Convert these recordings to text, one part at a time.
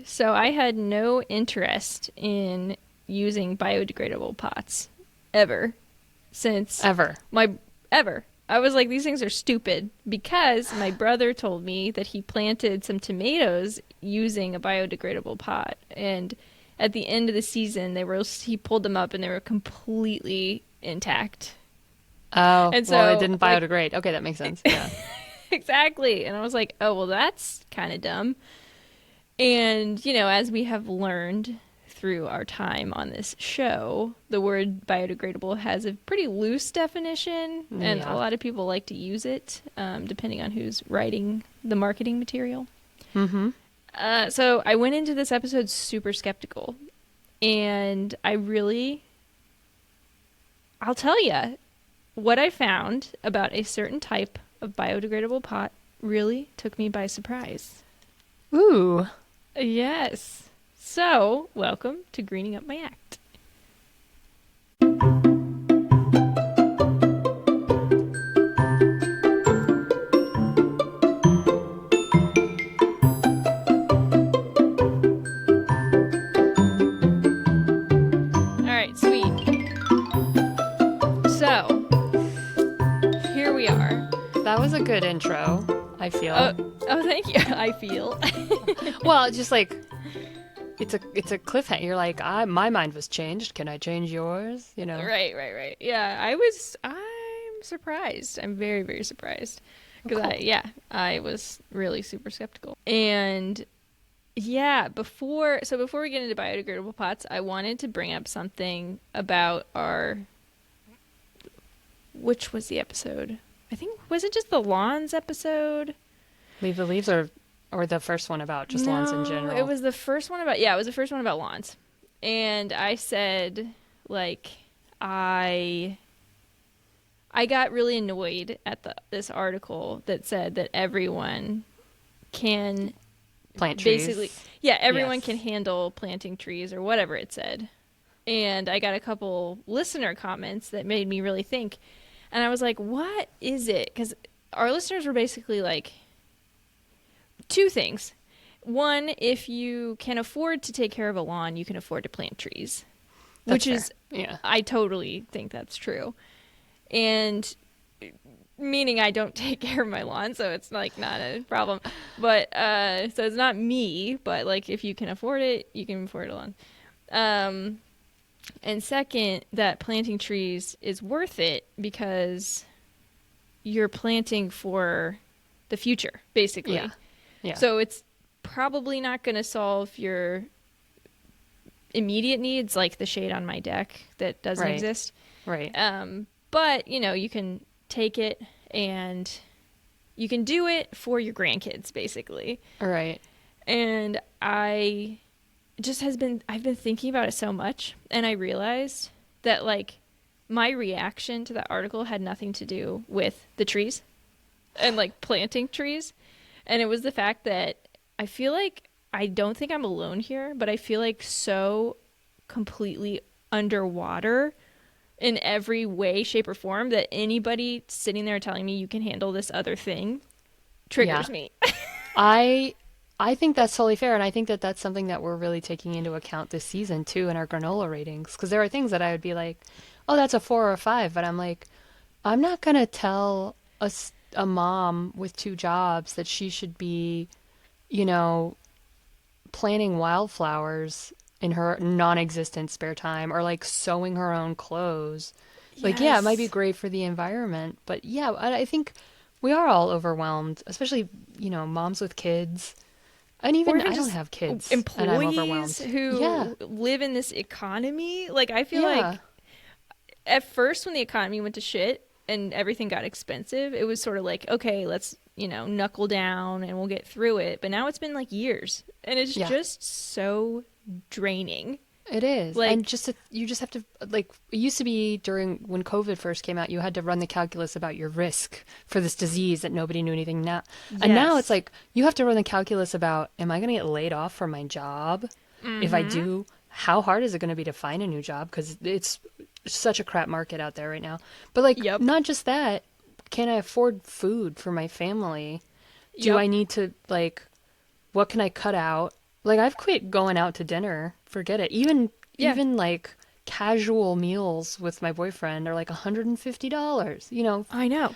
So I had no interest in using biodegradable pots ever since Ever. my ever. I was like, these things are stupid because my brother told me that he planted some tomatoes using a biodegradable pot, and at the end of the season, he pulled them up and they were completely intact. Oh, And well, it so, didn't like, biodegrade. Okay, that makes sense. Yeah. exactly. And I was like, oh, well, that's kind of dumb. And, as we have learned through our time on this show, the word biodegradable has a pretty loose definition, and a Yeah. lot of people like to use it, depending on who's writing the marketing material. Mm-hmm. So I went into this episode super skeptical, and I'll tell you, what I found about a certain type of biodegradable pot really took me by surprise. Ooh. Yes. So, welcome to Greening Up My Act. All right, sweet. So, here we are. That was a good intro, I Oh, feel. oh, thank you. I feel. Well, just like it's a cliffhanger. You're like, my mind was changed. Can I change yours? Right. Yeah, I'm surprised. I'm very, very surprised. Oh, Because cool. I was really super skeptical. And yeah, before we get into biodegradable pots, I wanted to bring up something about which was the episode? I think, was it just the lawns episode? Leave the leaves or the first one about just lawns in No, it general. was the first one about, yeah, it was the first one about lawns. And I said, like, I got really annoyed at this article that said that everyone can Plant basically, trees. yeah, everyone Yes. can handle planting trees or whatever it said. And I got a couple listener comments that made me really think. And I was like, what is it? Because our listeners were basically like, two things. One, if you can afford to take care of a lawn, you can afford to plant trees, That's which fair. is, Yeah. I totally think that's true. And meaning I don't take care of my lawn, so it's like not a problem. But so it's not me, but like if you can afford it, you can afford a lawn. And second, that planting trees is worth it because you're planting for the future, basically. Yeah. Yeah. So it's probably not going to solve your immediate needs, like the shade on my deck that doesn't Right. exist. Right. But, you can take it and you can do it for your grandkids, basically. All right. And I've been thinking about it so much, and I realized that, like, my reaction to that article had nothing to do with the trees and, like, planting trees. And it was the fact that I feel like, I don't think I'm alone here, but I feel like so completely underwater in every way, shape, or form that anybody sitting there telling me you can handle this other thing Yeah. triggers me. I I think that's totally fair, and I think that that's something that we're really taking into account this season too in our granola ratings. Because there are things that I would be like, "Oh, that's a 4 or 5," but I'm like, I'm not gonna tell a mom with 2 jobs that she should be, you know, planting wildflowers in her non-existent spare time or like sewing her own clothes. Like, yeah, it might be Yes. great for the environment, but yeah, I think we are all overwhelmed, especially, moms with kids. And Or even even I don't just have kids and I'm employees overwhelmed. Yeah. who live in this economy. Like, I feel Yeah. like at first when the economy went to shit and everything got expensive, it was sort of like, okay, let's, knuckle down and we'll get through it. But now it's been like years and it's Yeah. just so draining. It is. And Like, you just have to, like, it used to be during when COVID first came out, you had to run the calculus about your risk for this disease that nobody knew anything now. And now it's yes. like you have to run the calculus about, am I going to get laid off from my job? If I Mm-hmm. do, how hard is it going to be to find a new job? Because it's such a crap market out there right now. But like, Yep. not just that, can I afford food for my family? Do Yep. I need to, like, what can I cut out? Like I've quit going out to dinner. Forget it. Yeah, Even like casual meals with my boyfriend are like $150. You know, I know.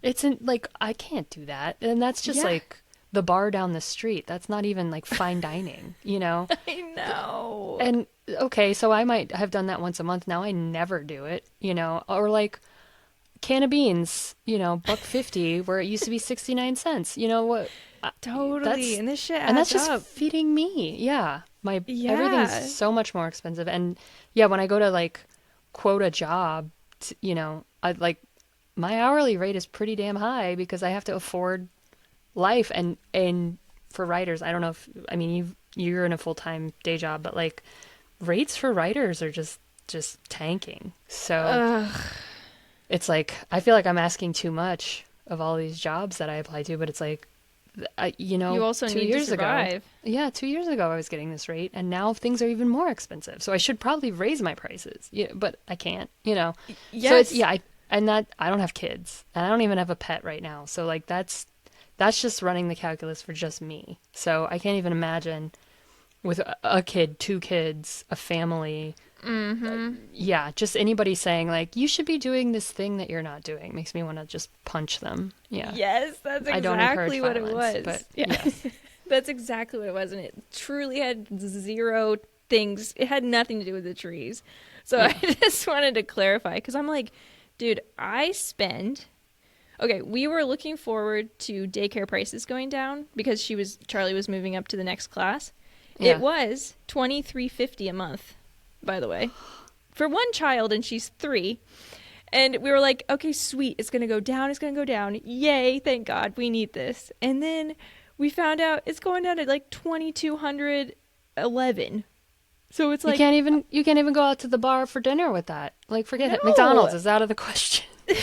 it's in like I can't do that. And that's just Yeah, like the bar down the street. That's not even like fine dining, you know? I know. And okay, so I might have done that once a month. Now I never do it, you know? Or like can of beans, you know, $1.50 where it used to be 69 cents. You know what? I- Totally. That's And this shit and that's adds just up. feeding me. Yeah. My everything's Yeah. so much more expensive. And yeah, when I go to like quote a job, you know, I like my hourly rate is pretty damn high because I have to afford life and for writers, I don't know if I mean you're in a full-time day job, but like rates for writers are just tanking. So Ugh. it's like I feel like I'm asking too much of all these jobs that I apply to, but it's like you You know, also two need to years ago, survive. yeah, 2 years ago I was getting this rate, and now things are even more expensive. So I should probably raise my prices, yeah, but I can't, you know. So it's Yes. yeah, and that I don't have kids, and I don't even have a pet right now. So like that's just running the calculus for just me. So I can't even imagine with a kid, two kids, a family. Mm-hmm. Yeah, just anybody saying like you should be doing this thing that you're not doing makes me want to just punch them. Yeah. Yes, that's I don't encourage exactly what it violence, but was. Yeah. yes. That's exactly what it was. And it truly had zero things. It had nothing to do with the trees. So I Yeah. just wanted to clarify because I'm like, dude, I spend. Okay, we were looking forward to daycare prices going down because Charlie was moving up to the next class. It Yeah. was $23.50 a month, by the way, for one child, and she's 3. And we were like, okay, sweet, it's gonna go down, it's gonna go down. Yay, thank God, we need this. And then we found out it's going down to like 2,211. So it's like, You can't even go out to the bar for dinner with that. Like forget it. no, McDonald's is out of the question. Wow.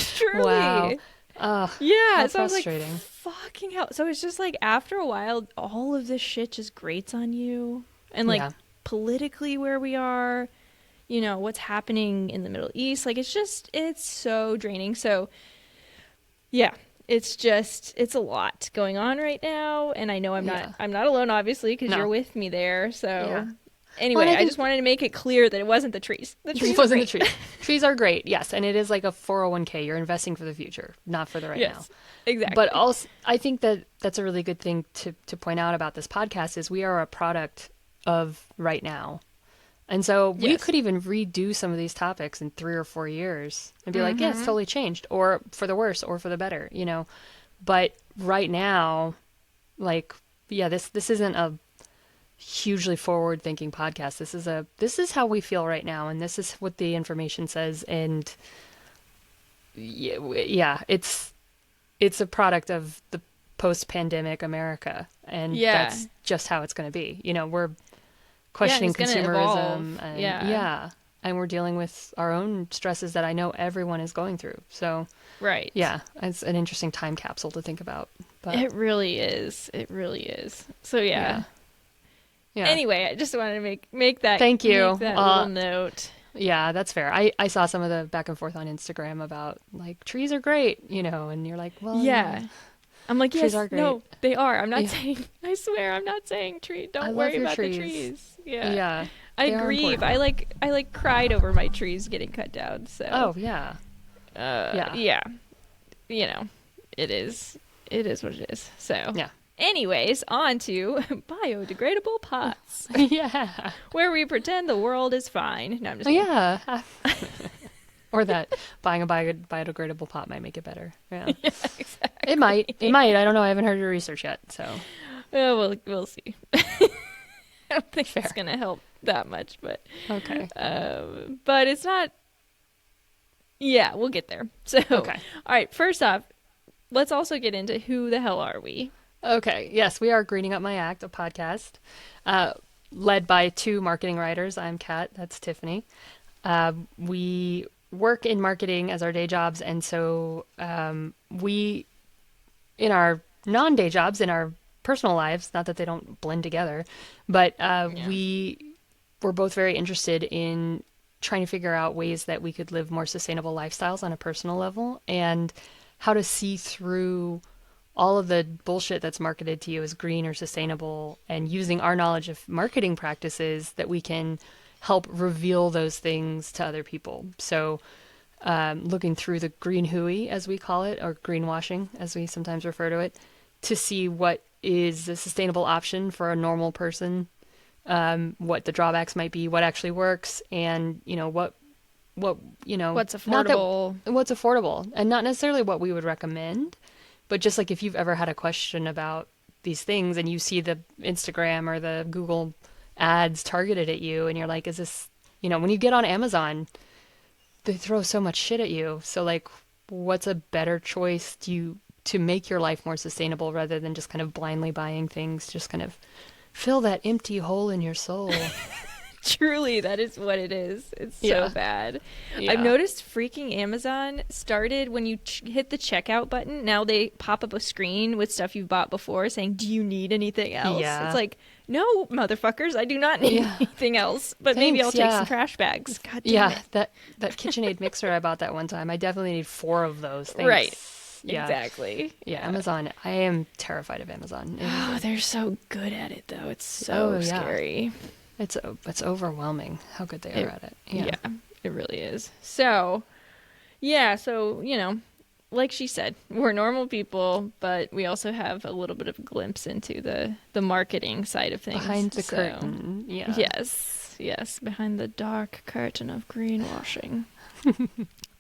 truly. Ugh, Yeah, how so I was like, frustrating. fucking hell. So it's just like after a while, all of this shit just grates on you. And like Yeah. politically where we are, what's happening in the Middle East. Like it's so draining. So yeah, it's a lot going on right now. And I know Yeah. I'm not alone, obviously, because you're No. with me there. So Yeah. Well, anyway, and I I think just wanted to make it clear that it wasn't the trees. The this trees are wasn't the great. trees. Trees are great, yes, and it is like a 401k. You're investing for the future, not for the right now. Yes, exactly. But also, I think that that's a really good thing to point out about this podcast is we are a product of right now. And so we Yes. could even redo some of these topics in 3 or 4 years and be like, yeah, it's totally changed, or for the worse, or for the better, you know. But right now, like, yeah, this isn't a hugely forward-thinking podcast. This is how we feel right now, and this is what the information says. And yeah, it's a product of the post-pandemic America, and Yeah. that's just how it's going to be. You know, we're questioning it's gonna consumerism, evolve. and Yeah. and we're dealing with our own stresses that I know everyone is going through. So Right. yeah, it's an interesting time capsule to think about. But It really is. It really is. So yeah. yeah. Anyway, I just wanted to make that Thank you. make that little note. Yeah, that's fair. I saw some of the back and forth on Instagram about like trees are great, you know, and you're like, well, Yeah. I'm like, trees yes, are great. no, they are. I'm not Yeah. saying. I swear, I'm not saying tree. I Don't love worry your about trees. the trees. Yeah. Yeah, I they are grieve. important. I like cried over my trees getting cut down. So. Oh yeah, yeah. Yeah. You know, it is. It is what it is. So. Yeah. Anyways, on to biodegradable pots, Yeah, where we pretend the world is fine. No, I'm just kidding. yeah. Or that buying a biodegradable pot might make it better. Yeah, Yeah, exactly. it might. It might. I don't know. I haven't heard your research yet, so We'll see. I don't think Fair. it's gonna help that much, but okay. it's not. Yeah, we'll get there. So, Okay. all right. First off, let's also get into who the hell are we? Okay. Yes, we are Greening Up My Act, a podcast led by two marketing writers. I'm Kat. That's Tiffany. We work in marketing as our day jobs, and so we, in our non-day jobs, in our personal lives, not that they don't blend together, but we were both very interested in trying to figure out ways that we could live more sustainable lifestyles on a personal level and how to see through all of the bullshit that's marketed to you as green or sustainable, and using our knowledge of marketing practices that we can help reveal those things to other people. So looking through the green hooey, as we call it, or greenwashing, as we sometimes refer to it, to see what is a sustainable option for a normal person, what the drawbacks might be, what actually works, and what What's affordable. what's affordable, and not necessarily what we would recommend, but just like if you've ever had a question about these things and you see the Instagram or the Google ads targeted at you and you're like, is this, when you get on Amazon, they throw so much shit at you. So like, what's a better choice to make your life more sustainable rather than just kind of blindly buying things, just kind of fill that empty hole in your soul. Truly, that is what it is. It's so bad. Yeah. I've noticed freaking Amazon started when you hit the checkout button. Now they pop up a screen with stuff you've bought before saying, do you need anything else? Yeah. It's like, no, motherfuckers, I do not need anything else. But maybe I'll take some trash bags. God damn it. that KitchenAid mixer I bought that one time, I definitely need 4 of those things. Right. Yeah. Exactly. Yeah, Amazon. I am terrified of Amazon. Oh, they're so good at it, though. It's so scary. It's overwhelming how good they are at it. Yeah, it really is. So, like she said, we're normal people, but we also have a little bit of a glimpse into the marketing side of things. Behind the curtain. Yeah. Yes, behind the dark curtain of greenwashing.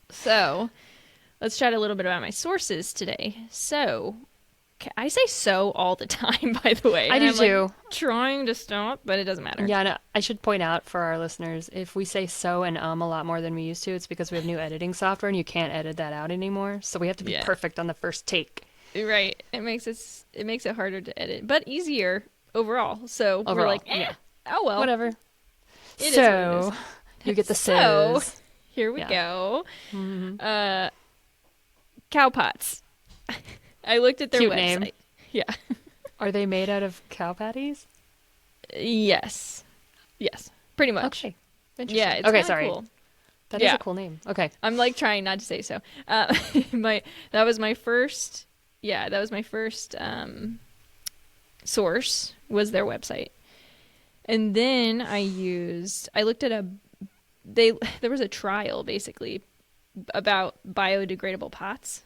So, let's chat a little bit about my sources today. So, I say so all the time, by the way. I do too. Like, trying to stop, but it doesn't matter. Yeah, no, I should point out for our listeners, if we say so and a lot more than we used to, it's because we have new editing software and you can't edit that out anymore. So we have to be perfect on the first take. Right. It makes it harder to edit, but easier overall. So we're like, oh well. Whatever. It is what it is. You get the so. says. Here we go. Mm-hmm. CowPots. I looked at their Cute website. Name. Yeah. Are they made out of cow patties? Yes. Pretty much. Okay. Interesting. Yeah. It's okay. Sorry. Cool. That is a cool name. Okay. I'm like trying not to say so. That was my first. Yeah, that was my first source. Was their website, and then I looked at there was a trial basically about biodegradable pots.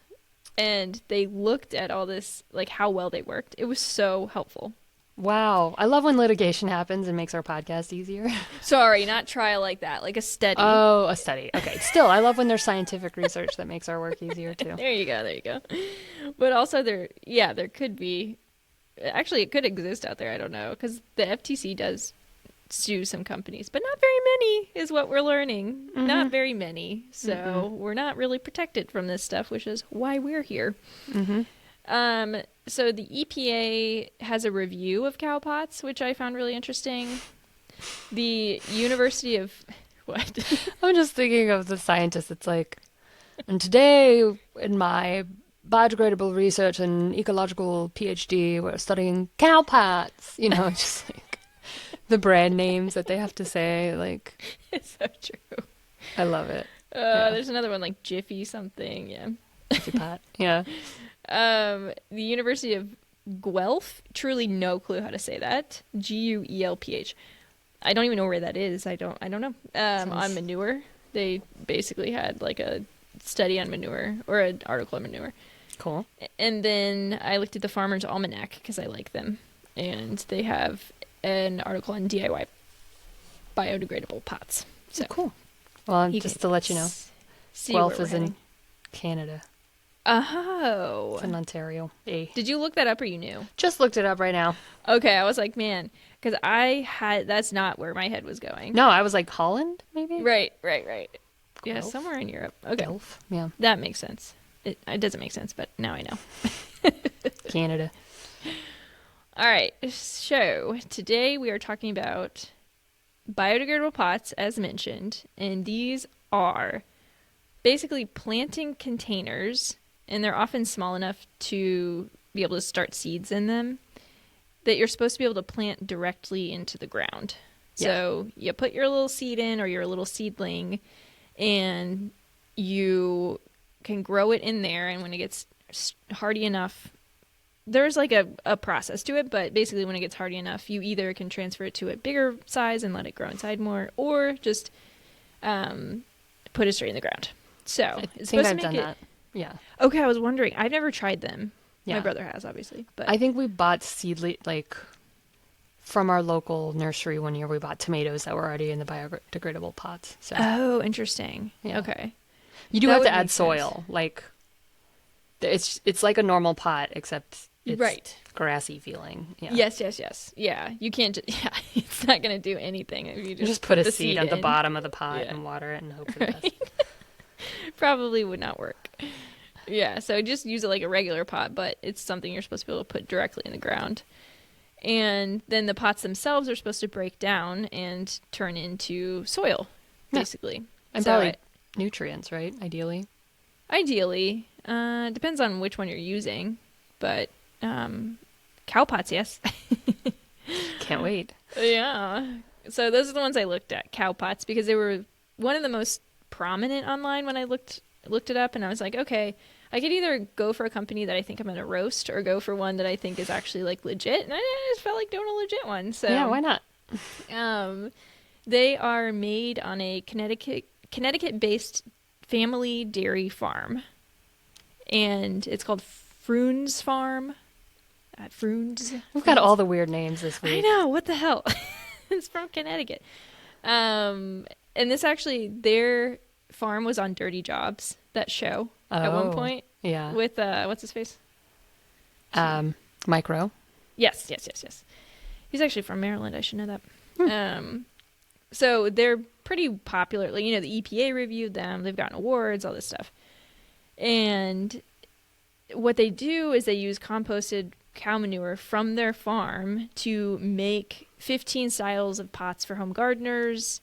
And they looked at all this, like how well they worked. It was so helpful. Wow. I love when litigation happens and makes our podcast easier. Sorry, not trial like that, like a study. Oh, a study. Okay. Still, I love when there's scientific research that makes our work easier too. There you go. But also there could be, actually it could exist out there, I don't know, because the FTC does sue some companies, but not very many is what we're learning. Mm-hmm. Not very many. So we're not really protected from this stuff, which is why we're here. Mm-hmm. So the EPA has a review of CowPots, which I found really interesting. The University of what? I'm just thinking of the scientist. It's like, and today in my biodegradable research and ecological PhD, we're studying CowPots. Just like the brand names that they have to say, like. It's so true. I love it. There's another one like Jiffy something, yeah. Jiffy Pot, yeah. The University of Guelph, truly no clue how to say that. Guelph. I don't even know where that is. I don't know. On manure, they basically had like a study on manure or an article on manure. Cool. And then I looked at the Farmer's Almanac because I like them, and they have an article on DIY biodegradable pots. So cool. Well, just to let you know, Guelph is in Canada. Oh. It's in Ontario. Did you look that up or you knew? Just looked it up right now. Okay, I was like, man, because that's not where my head was going. No, I was like, Holland, maybe? Right. Yeah, Guelph? somewhere in Europe. Okay. Guelph, yeah. That makes sense. It doesn't make sense, but now I know. Canada. All right, so today we are talking about biodegradable pots, as mentioned, and these are basically planting containers, and they're often small enough to be able to start seeds in them, that you're supposed to be able to plant directly into the ground. Yeah. So you put your little seed in or your little seedling, and you can grow it in there, and when it gets hardy enough, there's like a process to it, but basically when it gets hardy enough, you either can transfer it to a bigger size and let it grow inside more, or just put it straight in the ground. So I it's think supposed I've to done make it. that. Yeah. Okay, I was wondering. I've never tried them. Yeah. My brother has, obviously, but I think we bought like from our local nursery one year. We bought tomatoes that were already in the biodegradable pots. So oh, interesting. Yeah. Okay, you do that have would to add make sense. soil. Like it's like a normal pot, except it's Right. grassy feeling. Yeah. Yes. Yeah, you can't. Yeah, it's not gonna do anything if you You just just put a the seed at the in. bottom of the pot Yeah. and water it and hope for the best. Probably would not work. Yeah, so just use it like a regular pot, but it's something you're supposed to be able to put directly in the ground. And then the pots themselves are supposed to break down and turn into soil, Yeah. basically. And So probably nutrients, right? Ideally. ideally, depends on which one you're using, but CowPots, yes. Can't wait. Yeah. So those are the ones I looked at, CowPots, because they were one of the most prominent online when I looked it up, and I was like, okay, I could either go for a company that I think I'm gonna roast, or go for one that I think is actually like legit, and I just felt like doing a legit one. So Yeah, why not? they are made on a Connecticut-based family dairy farm, and it's called Fruins Farm. Fruins. We've got all the weird names this I week. know, what the hell. It's from Connecticut. And this actually, their farm was on Dirty Jobs, that show, at one Oh, point, Yeah. with, what's his face? Micro. Yes. He's actually from Maryland, I should know that. So they're pretty popular. Like, the EPA reviewed them, they've gotten awards, all this stuff. And what they do is they use composted cow manure from their farm to make 15 styles of pots for home gardeners.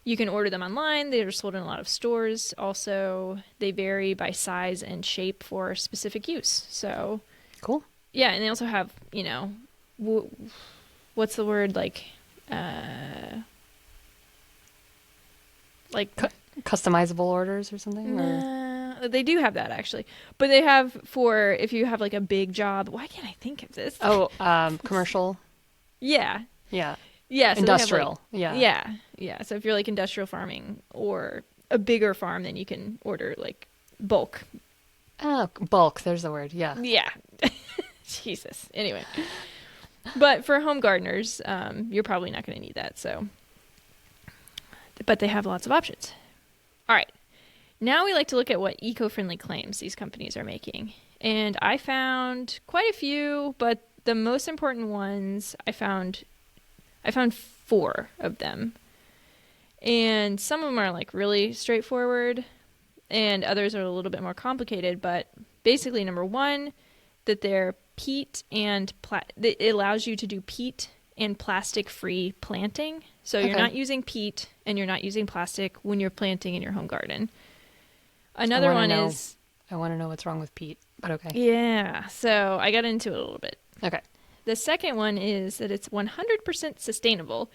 You can order them online. They're sold in a lot of stores. Also, they vary by size and shape for specific use. So, Cool. yeah, and they also have, what's the word, like Customizable orders or something? Or... they do have that, actually. But they have for, if you have like a big job, why can't I think of this? Oh, commercial. Yeah. Yeah. Yeah. So Industrial. They have, Yeah. Yeah. So if you're like industrial farming or a bigger farm, then you can order like bulk. Oh, bulk. There's the word. Yeah. Yeah. Jesus. Anyway. But for home gardeners, you're probably not going to need that. So, but they have lots of options. All right. Now we like to look at what eco-friendly claims these companies are making. And I found quite a few, but the most important ones I found 4 of them. And some of them are like really straightforward and others are a little bit more complicated, but basically number 1, that they're peat and it allows you to do peat and plastic-free planting. So you're not using peat and you're not using plastic when you're planting in your home garden. Another one is... I want to know what's wrong with peat, but okay. Yeah, so I got into it a little bit. Okay. The second one is that it's 100% sustainable,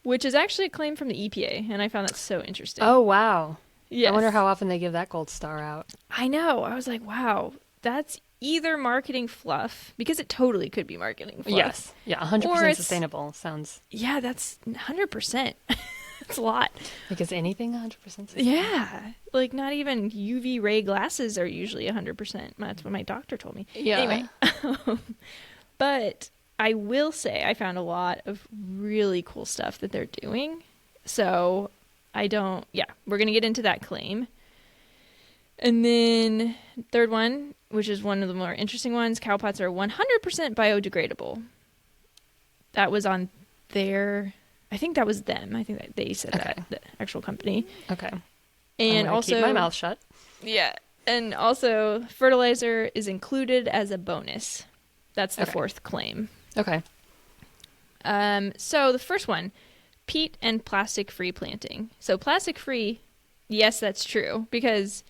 which is actually a claim from the EPA, and I found that so interesting. Oh, wow. Yes. I wonder how often they give that gold star out. I know. I was like, wow, that's either marketing fluff, because it totally could be marketing fluff. Yes. Yeah, 100% sustainable sounds... Yeah, that's 100%. That's a lot. Like, is anything 100% sustainable? Yeah. Like, not even UV ray glasses are usually 100%. That's what my doctor told me. Yeah. Anyway. But I will say I found a lot of really cool stuff that they're doing. So we're going to get into that claim. And then third one, which is one of the more interesting ones, CowPots are 100% biodegradable. That was on I think that was them. I think that they said that, the actual company. Okay. And I'm also keep my mouth shut. Yeah. And also fertilizer is included as a bonus. That's the fourth claim. Okay. So the first one, peat and plastic-free planting. So plastic-free, yes, that's true, because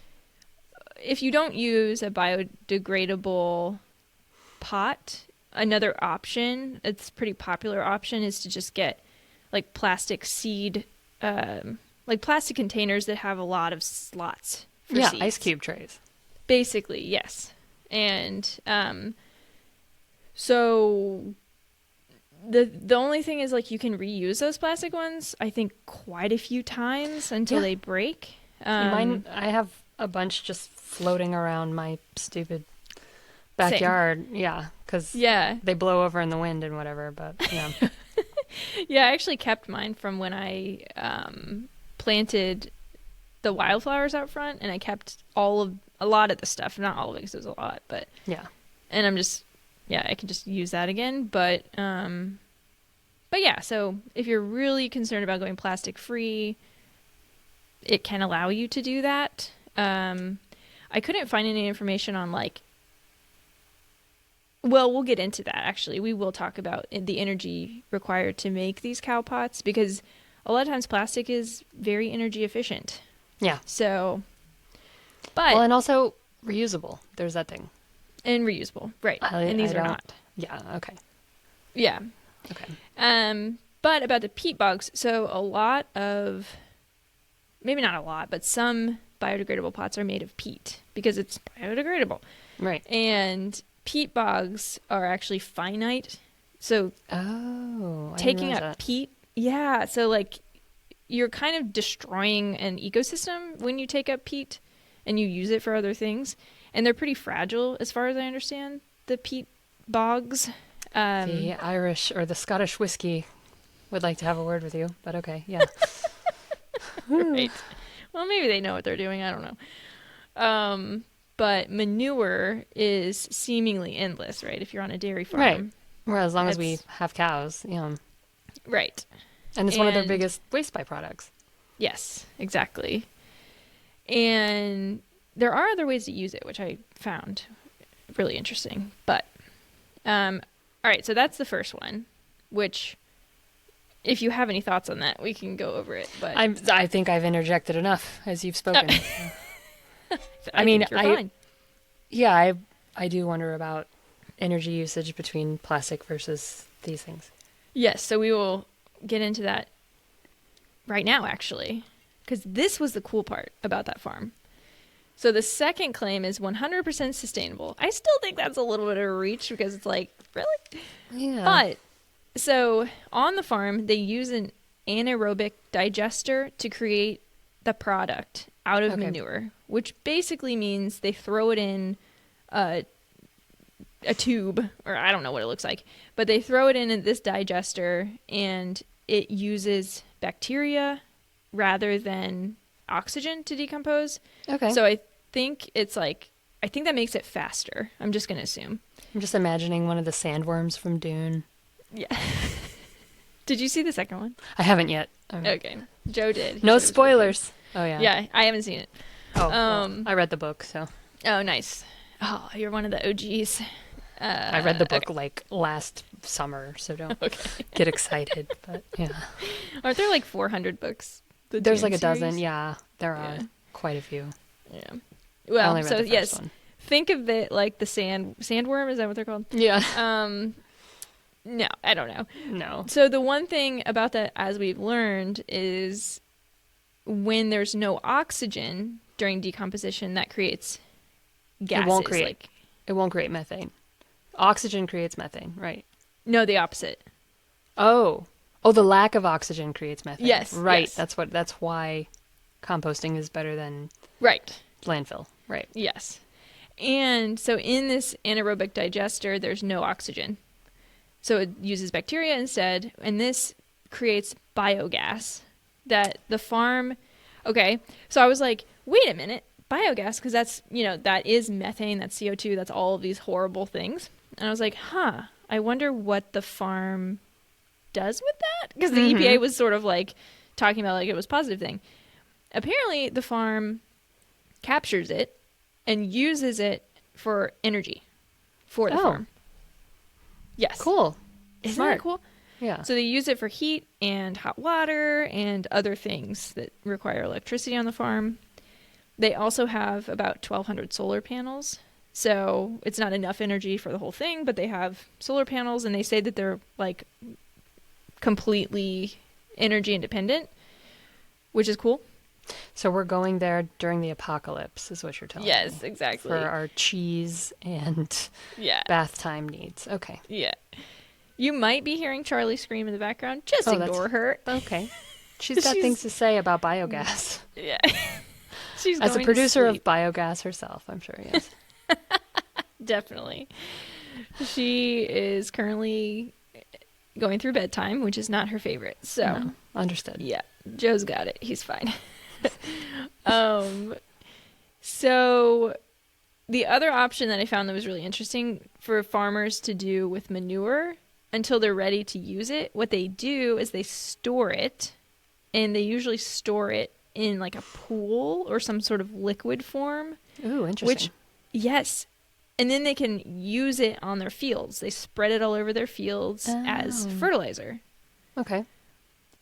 if you don't use a biodegradable pot, another option, it's a pretty popular option, is to just get like plastic seed, like plastic containers that have a lot of slots for seeds. Ice cube trays. Basically, yes. And So the only thing is like you can reuse those plastic ones, I think, quite a few times until Yeah. they break. Mine, I have a bunch just floating around my stupid Same. backyard. Yeah, because Yeah. they blow over in the wind and whatever. But yeah, Yeah, I actually kept mine from when I planted the wildflowers out front, and I kept a lot of the stuff, not all of it because it was a lot, but yeah, and I'm just I can just use that again, but yeah, so if you're really concerned about going plastic free, it can allow you to do that. I couldn't find any information on like, well, we'll get into that actually. We will talk about the energy required to make these cow pots, because a lot of times plastic is very energy efficient. yeah. So, but Well, and also reusable. There's that thing. and reusable, right? And these I are don't- not. Yeah. Okay. Yeah. Okay. But about the peat bogs, so a lot of, maybe not a lot, but some biodegradable pots are made of peat because it's biodegradable. Right. And peat bogs are actually finite. So Oh, I didn't taking realize up that. peat, yeah, so like you're kind of destroying an ecosystem when you take up peat and you use it for other things. And they're pretty fragile as far as I understand, the peat bogs. The Irish or the Scottish whiskey would like to have a word with you, but okay, yeah. Right. Well, maybe they know what they're doing. I don't know. But manure is seemingly endless, right? If you're on a dairy farm. Right. Well, as long as we It's- have cows, yeah. Right. And it's one of their And- biggest waste byproducts. Yes, exactly. And there are other ways to use it, which I found really interesting. But, all right, so that's the first one, which if you have any thoughts on that, we can go over it. But I think I've interjected enough as you've spoken. I mean, think you're fine. Yeah, I do wonder about energy usage between plastic versus these things. Yes, so we will get into that right now, actually, because this was the cool part about that farm. So the second claim is 100% sustainable. I still think that's a little bit of a reach because it's like, really? Yeah. But so on the farm, they use an anaerobic digester to create the product out of Okay. manure, which basically means they throw it in a tube, or I don't know what it looks like, but they throw it in this digester and it uses bacteria rather than oxygen to decompose. Okay. So I think I think that makes it faster. I'm just going to assume. I'm just imagining one of the sandworms from Dune. Yeah. Did you see the second one? I haven't yet. Okay. Joe did. He No said it was really spoilers. Oh, yeah. good. Yeah, I haven't seen it. Oh, well, Um, I read the book, so. Oh, nice. Oh, you're one of the OGs. I read the book okay. like last summer, so don't Okay. get excited. But yeah. Aren't there like 400 books? The There's Dune like a dozen. series? Yeah, there are Yeah. quite a few. Yeah. I Well, only read so the first yes, one. think of it like the sandworm. Is that what they're called? Yeah. No, I don't know. No. So the one thing about that, as we've learned, is when there's no oxygen during decomposition, that creates gases. It won't create methane. Oxygen creates methane, right? No, the opposite. Oh, the lack of oxygen creates methane. Yes, right. yes. That's why composting is better than Right. landfill. Right. Yes. And so in this anaerobic digester, there's no oxygen. So it uses bacteria instead, and this creates biogas that the farm. Okay, so I was like, wait a minute, biogas, because that's, that is methane, that's CO2, that's all of these horrible things. And I was like, I wonder what the farm does with that? Because the EPA was sort of like talking about like it was a positive thing. Apparently, the farm captures it and uses it for energy for the farm. Yes. Cool. Isn't Smart. that cool? Yeah. So they use it for heat and hot water and other things that require electricity on the farm. They also have about 1,200 solar panels. So it's not enough energy for the whole thing, but they have solar panels, and they say that they're like completely energy independent, which is cool. So we're going there during the apocalypse, is what you're telling me. Yes, exactly. For our cheese and Yeah. bath time needs. Okay. Yeah. You might be hearing Charlie scream in the background. Just ignore her. Okay. She's got things to say about biogas. Yeah. She's As a going to producer of sleep. biogas herself, I'm sure, yes. Definitely. She is currently going through bedtime, which is not her favorite. So, No, understood. yeah, Joe's got it. He's fine. So the other option that I found that was really interesting for farmers to do with manure until they're ready to use it, what they do is they store it, and they usually store it in like a pool or some sort of liquid form. Ooh, interesting. Which, yes. And then they can use it on their fields. They spread it all over their fields as fertilizer. Okay.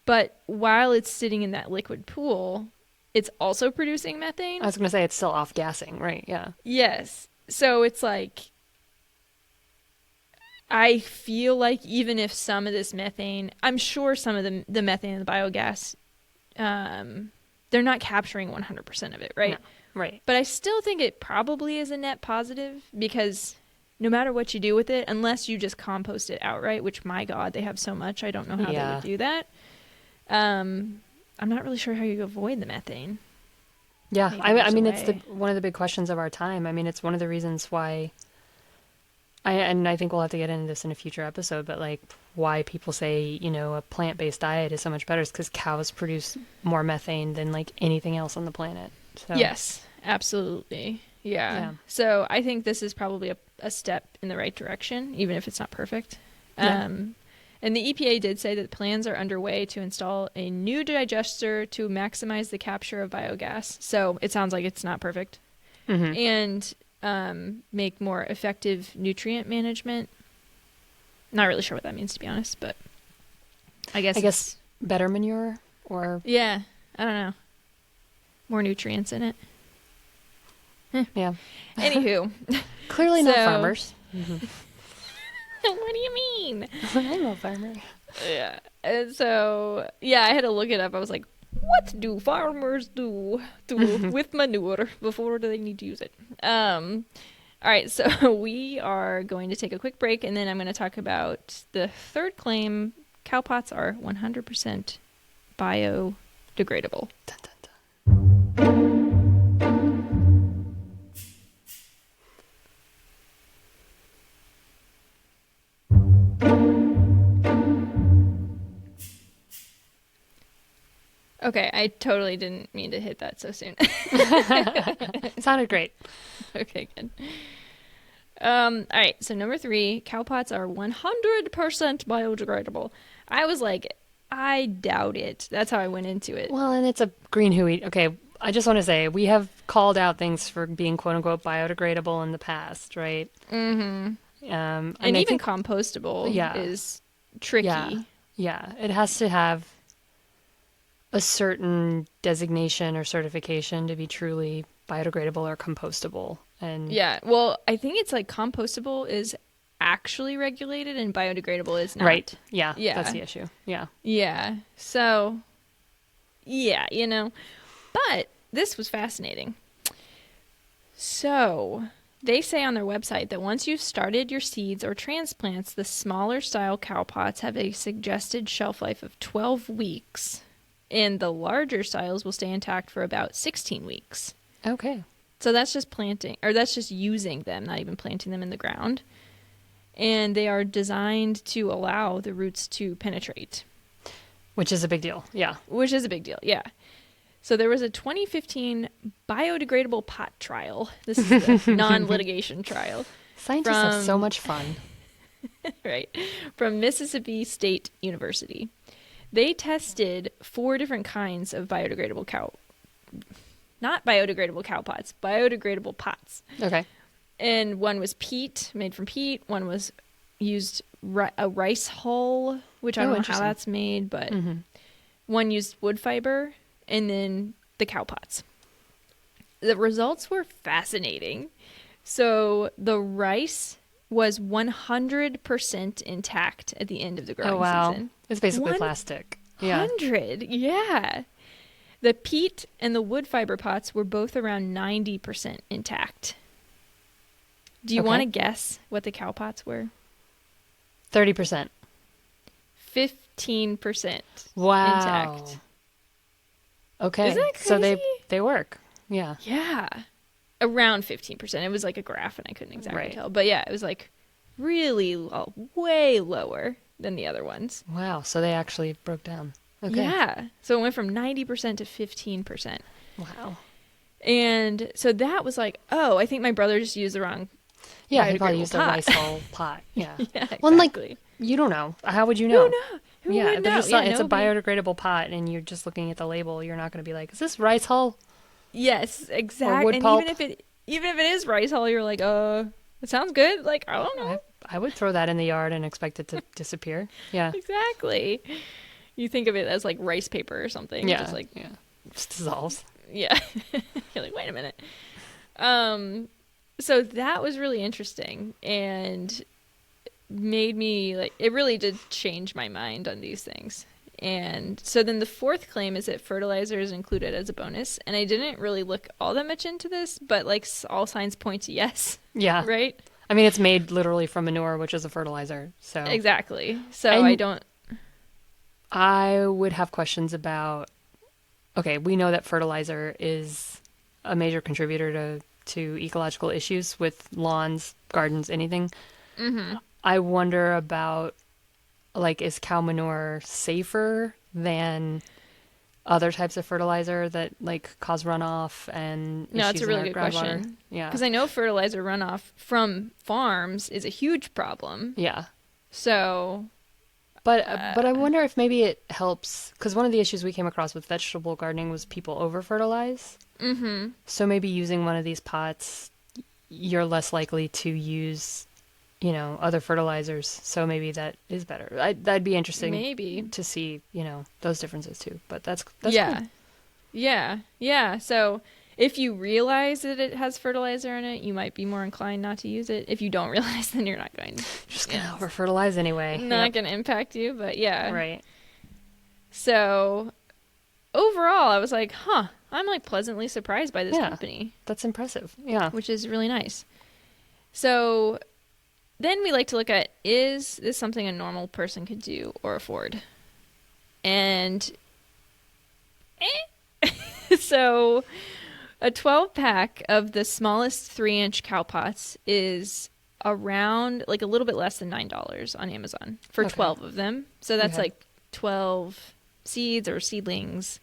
But while it's sitting in that liquid pool, it's also producing methane. I was going to say it's still off gassing, right? Yeah. Yes. So it's like, I feel like even if some of this methane, I'm sure some of the methane in the biogas, they're not capturing 100% of it, right? No. Right. But I still think it probably is a net positive because no matter what you do with it, unless you just compost it outright, which, my God, they have so much, I don't know how they would do that. I'm not really sure how you avoid the methane. Yeah, Maybe I there's mean, a it's way. one of the big questions of our time. I mean, it's one of the reasons why, and I think we'll have to get into this in a future episode, but like why people say, a plant-based diet is so much better is because cows produce more methane than like anything else on the planet. So. Yes, absolutely. Yeah. So I think this is probably a step in the right direction, even if it's not perfect. Yeah. And the EPA did say that plans are underway to install a new digester to maximize the capture of biogas. So it sounds like it's not perfect. Mm-hmm. And make more effective nutrient management. Not really sure what that means, to be honest, but I guess better manure or yeah, I don't know. More nutrients in it. yeah. Anywho, Clearly not farmers. what do you mean? I'm a farmer. Yeah. And so, yeah, I had to look it up. I was like, what do farmers do with manure before they need to use it? All right, so we are going to take a quick break, and then I'm going to talk about the third claim. CowPots are 100% biodegradable. Dun, dun, dun. Okay, I totally didn't mean to hit that so soon. It sounded great. Okay, good. All right, so number 3, CowPots are 100% biodegradable. I was like, I doubt it. That's how I went into it. Well, and it's a green hooey. Okay, I just want to say we have called out things for being quote unquote biodegradable in the past, right? Mm-hmm. And even I think, compostable is tricky. Yeah, it has to have a certain designation or certification to be truly biodegradable or compostable. And Yeah, well, I think it's like compostable is actually regulated and biodegradable is not. right. Yeah, Yeah. that's the issue. Yeah. Yeah. So, yeah, But this was fascinating. So, they say on their website that once you've started your seeds or transplants, the smaller style cowpots have a suggested shelf life of 12 weeks, and the larger styles will stay intact for about 16 weeks. Okay. So that's just planting, or that's just using them, not even planting them in the ground. And they are designed to allow the roots to penetrate. Which is a big deal. Yeah. Which is a big deal, yeah. So there was a 2015 biodegradable pot trial. This is the non-litigation trial. Scientists have so much fun. Right. From Mississippi State University. They tested 4 different kinds of biodegradable not biodegradable cowpots, biodegradable pots. Okay. And one was peat, made from peat. One was used a rice hull, which I don't know how that's made, but one used wood fiber, and then the cowpots. The results were fascinating. So the rice was 100% intact at the end of the growing season. It's basically plastic. Yeah. 100, yeah. The peat and the wood fiber pots were both around 90% intact. Do you want to guess what the cow pots were? 30%. 15% Wow. intact. Okay. Isn't that crazy? So they work. Yeah. Yeah. Around 15%. It was like a graph and I couldn't exactly tell. But yeah, it was like really low, way lower than the other ones. Wow. So they actually broke down. Okay. Yeah. So it went from 90% to 15%. Wow. And so that was like, oh, I think my brother just used the wrong Yeah, he probably used a pot. rice hull pot. Yeah. Yeah, exactly. Well, and like, you don't know. How would you know? Who knows? Who yeah, would they're know? just Yeah, it's a nobody- biodegradable pot, and you're just looking at the label. You're not going to be like, "Is this rice hull?" Yes, exactly. wood And pulp. even if it is rice hull, you're like, it sounds good. Like, I don't know. I would throw that in the yard and expect it to disappear. Yeah. Exactly. You think of it as like rice paper or something. Yeah. Just like, yeah. Just dissolves. yeah. You're like, wait a minute. So that was really interesting and made me like, it really did change my mind on these things. And so then the fourth claim is that fertilizer is included as a bonus. And I didn't really look all that much into this, but like all signs point to yes. Yeah. Right? I mean, it's made literally from manure, which is a fertilizer. So Exactly. So And- I would have questions about. Okay, we know that fertilizer is a major contributor to ecological issues with lawns, gardens, anything. Mm-hmm. I wonder about, like, is cow manure safer than other types of fertilizer that like cause runoff and No, issues it's a in really our good groundwater? question. Yeah, Because I know fertilizer runoff from farms is a huge problem. yeah. So, But I wonder if maybe it helps, because one of the issues we came across with vegetable gardening was people over fertilize. mm-hmm. So maybe using one of these pots, you're less likely to use, other fertilizers. So maybe that is better. That'd be interesting Maybe. to see, those differences too. But that's Yeah. cool. Yeah. So if you realize that it has fertilizer in it, you might be more inclined not to use it. If you don't realize, then you're not going to. Just gonna over fertilize anyway. Not Yep. going to impact you, but yeah. Right. So overall, I was like, I'm like pleasantly surprised by this company. That's impressive. Yeah. Which is really nice. So then we like to look at, is this something a normal person could do or afford? And so a 12-pack of the smallest 3-inch cow pots is around like a little bit less than $9 on Amazon for 12 of them. So that's like 12 seeds or seedlings.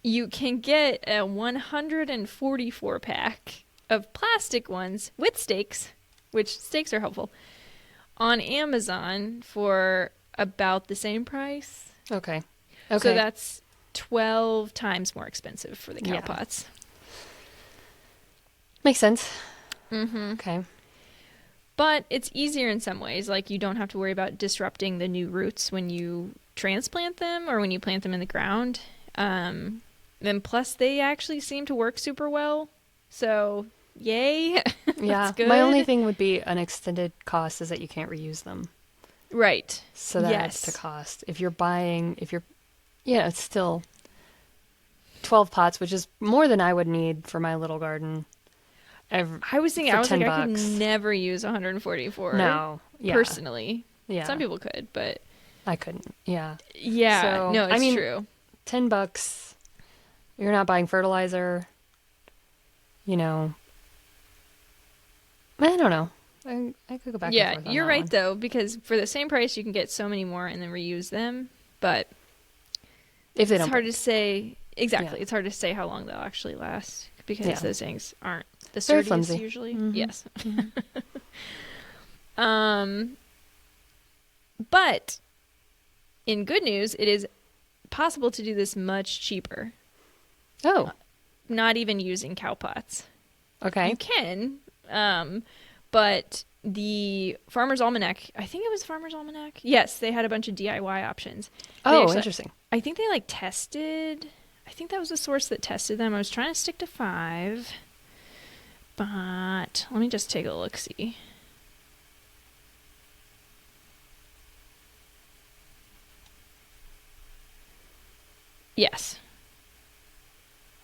You can get a 144 pack of plastic ones with stakes, which stakes are helpful, on Amazon for about the same price. Okay. So that's 12 times more expensive for the cow pots. Makes sense. Mm-hmm. Okay. But it's easier in some ways. Like, you don't have to worry about disrupting the new roots when you transplant them or when you plant them in the ground. And plus, they actually seem to work super well. So, yay. Yeah. That's good. My only thing would be an extended cost is that you can't reuse them. Right. So that adds to cost. It's still 12 pots, which is more than I would need for my little garden. I was thinking, I could never use 144. No. Yeah. Personally. Yeah. Some people could, but I couldn't. Yeah. yeah. So, no, it's I mean, true. $10. You're not buying fertilizer. I don't know. I could go back and forth on you're that right one. though, because for the same price you can get so many more and then reuse them, but If they it's don't hard to say exactly. Yeah. It's hard to say how long they'll actually last because those things aren't the Very sturdiest flimsy. usually. Mhm. Yes. But in good news, it is possible to do this much cheaper. Oh, Not even using cow pots. okay. You can, but the Farmer's Almanac, I think it was Farmer's Almanac. Yes, they had a bunch of DIY options. Interesting. I think they tested. I think that was the source that tested them. I was trying to stick to 5, but let me just take a look. See. Yes.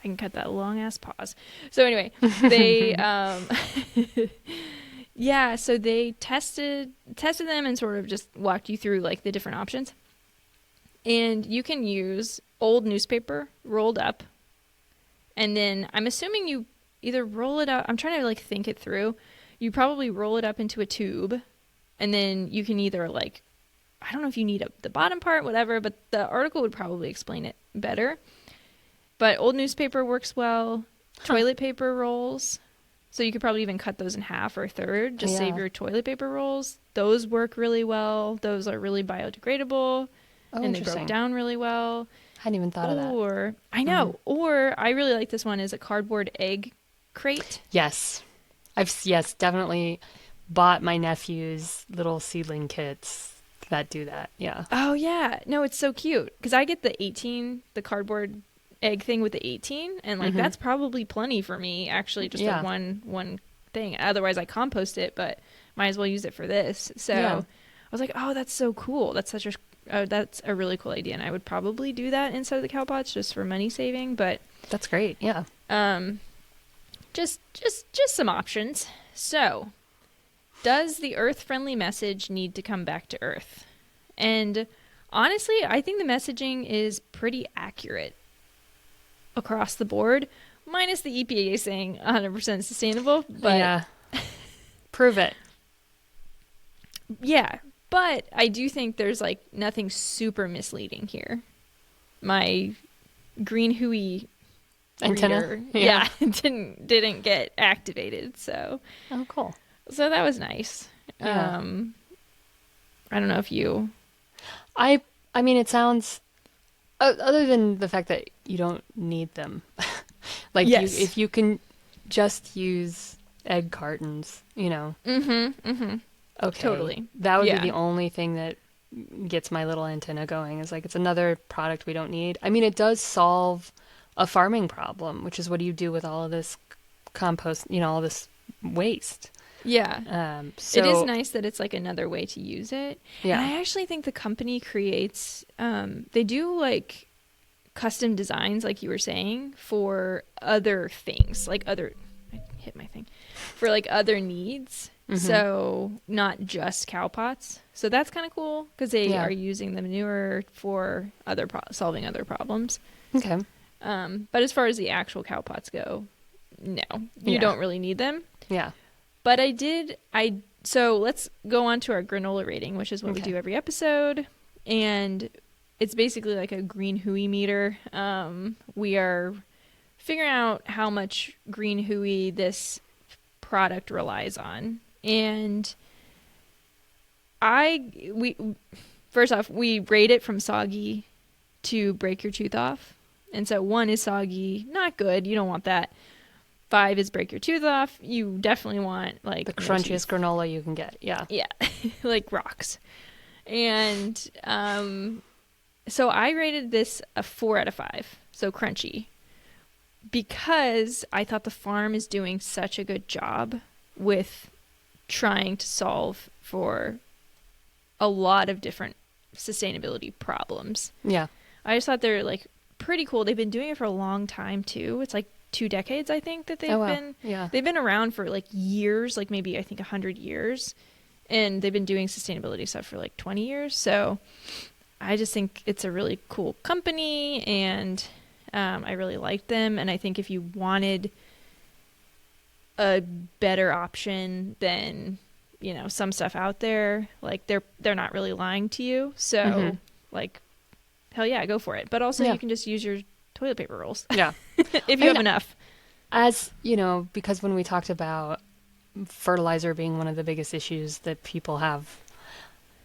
I can cut that long ass pause. So anyway, they yeah, so they tested them and sort of just walked you through like the different options. And you can use old newspaper rolled up, and then I'm assuming you either roll it up. I'm trying to like think it through. You probably roll it up into a tube, and then you can either like, I don't know if you need the bottom part, whatever, but the article would probably explain it better. But old newspaper works well. Toilet paper rolls. So you could probably even cut those in half or a third. Just save your toilet paper rolls. Those work really well. Those are really biodegradable. Oh, and they broke down really well. I hadn't even thought of that. Or, I know. Or I really like this one is a cardboard egg crate. Yes. I've definitely bought my nephew's little seedling kits that do that. Yeah. Oh, yeah. No, it's so cute. Because I get the cardboard egg thing with the 18, and like that's probably plenty for me, actually, just for one thing. Otherwise I compost it, but might as well use it for this. So I was like, oh, that's so cool. That's that's a really cool idea, and I would probably do that inside of the CowPots just for money saving. But that's great. Yeah. Just some options. So, does the earth friendly message need to come back to earth? And honestly, I think the messaging is pretty accurate across the board, minus the EPA saying 100% sustainable. But prove it. Yeah, but I do think there's like nothing super misleading here. My green hooey antenna didn't get activated. So cool. So that was nice. I don't know if you. I mean, it sounds. Other than the fact that you don't need them, like if you can just use egg cartons, Okay, totally. That would be the only thing that gets my little antenna going. Is like it's another product we don't need. I mean, it does solve a farming problem, which is what do you do with all of this compost? All this waste. Yeah. So it is nice that it's like another way to use it. Yeah. And I actually think the company creates, they do like custom designs, like you were saying, for other things, I hit my thing, for like other needs. So not just CowPots. So that's kind of cool because they are using the manure for solving other problems. Okay. But as far as the actual CowPots go, no, you don't really need them. Yeah. But so let's go on to our granola rating, which is what we do every episode. And it's basically like a green hooey meter. We are figuring out how much green hooey this product relies on. And first off, we rate it from soggy to break your tooth off. And so 1 is soggy, not good. You don't want that. 5 is break your tooth off. You definitely want like the crunchiest granola you can get. Yeah. Yeah. Like rocks. And so I rated this a 4 out of 5. So crunchy. Because I thought the farm is doing such a good job with trying to solve for a lot of different sustainability problems. Yeah. I just thought they're like pretty cool. They've been doing it for a long time too. It's like 2 decades, I think, that they've been around for like years, like maybe I think 100 years, and they've been doing sustainability stuff for like 20 years. So I just think it's a really cool company, and I really liked them. And I think if you wanted a better option than some stuff out there, like they're not really lying to you. So like hell yeah, go for it. But also you can just use your toilet paper rolls. Yeah. If you have enough. As, because when we talked about fertilizer being one of the biggest issues that people have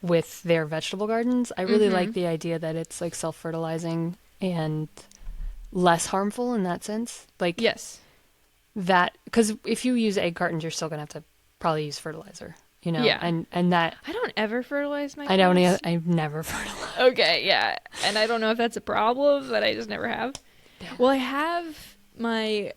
with their vegetable gardens, I really like the idea that it's like self-fertilizing and less harmful in that sense. Like, yes. That, because if you use egg cartons, you're still going to have to probably use fertilizer, Yeah. And that. I don't ever fertilize my plants. I've never fertilized. Okay, yeah. And I don't know if that's a problem, but I just never have. Yeah. Well, I have my,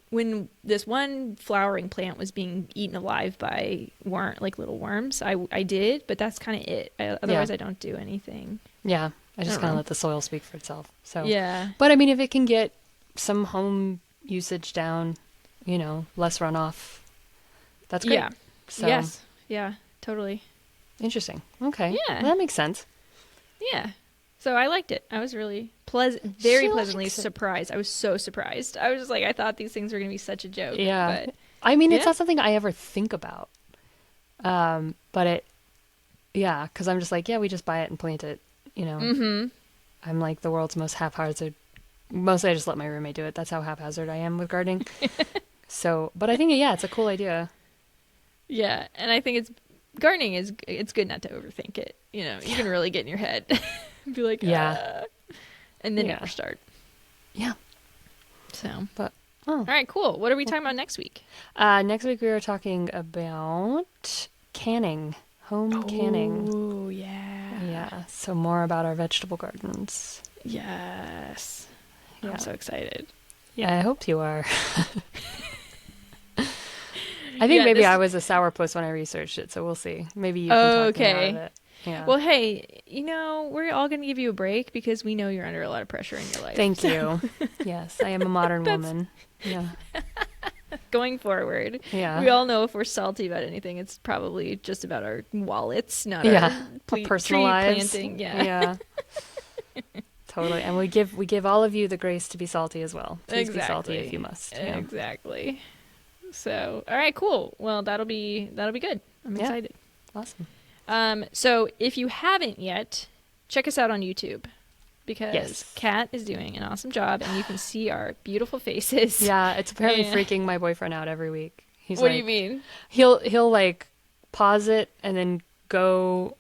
when this one flowering plant was being eaten alive by little worms, I did, but that's kind of it. Otherwise I don't do anything. Yeah. I just don't kind of know. let the soil speak for itself. So Yeah. But I mean, if it can get some home usage down, less runoff, that's great. Yeah. So Yes. Yeah, totally. interesting. Okay. Yeah. Well, that makes sense. Yeah. So I liked it. I was really very pleasantly surprised. I was so surprised. I was just like, I thought these things were going to be such a joke. Yeah. But I mean, it's yeah. not something I ever think about. But because I'm just like, yeah, we just buy it and plant it, Mm-hmm. I'm like the world's most haphazard. Mostly I just let my roommate do it. That's how haphazard I am with gardening. So, but I think, yeah, it's a cool idea. Yeah. And I think gardening it's good not to overthink it. You can really get in your head. Be like, Yeah. And then Yeah. never start. Yeah. So. But, All right, cool. What are we talking about next week? next week we are talking about canning, home canning. Oh, yeah. Yeah. So more about our vegetable gardens. Yes. Yeah. I'm so excited. Yeah, I hope you are. I think maybe I was a sourpuss when I researched it, so we'll see. Maybe you can talk me out of it. Yeah. Well, hey, we're all going to give you a break because we know you're under a lot of pressure in your life. Thank you. Yes, I am a modern woman. Yeah. Going forward, Yeah. we all know if we're salty about anything, it's probably just about our wallets, not our tree personal lives. planting. Yeah. Yeah. Totally. And we give all of you the grace to be salty as well. Please be salty if you must. Yeah. Exactly. So, all right, cool. Well, that'll be good. I'm excited. Awesome. So if you haven't yet, check us out on YouTube because Yes. Kat is doing an awesome job and you can see our beautiful faces. Yeah, it's apparently Yeah. freaking my boyfriend out every week. He's What like, do you mean? He'll like pause it and then go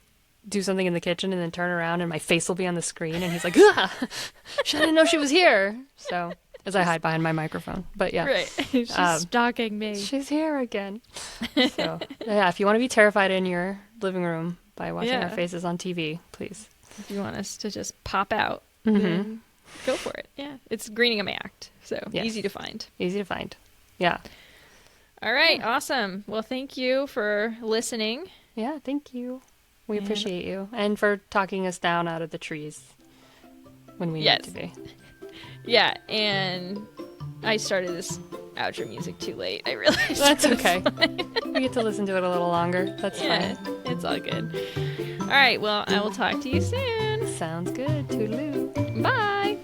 do something in the kitchen and then turn around and my face will be on the screen and he's like, ah, I didn't know she was here. So as I hide behind my microphone, but yeah, Right. She's stalking me. she's here again. So yeah, if you want to be terrified in your living room by watching our faces on TV, please. If you want us to just pop out, Mm-hmm. then go for it. Yeah. It's Greeningham Act. So Yes. easy to find. Easy to find. Yeah. All right. Awesome. Well, thank you for listening. Yeah. Thank you. We And- appreciate you and for talking us down out of the trees when we Yes. need to be. Yeah. And I started this outro music too late. I realized. That's okay. We get to listen to it a little longer. That's Yeah. fine. It's all good. All right. Well, I will talk to you soon. Sounds good. Toodaloo. Bye.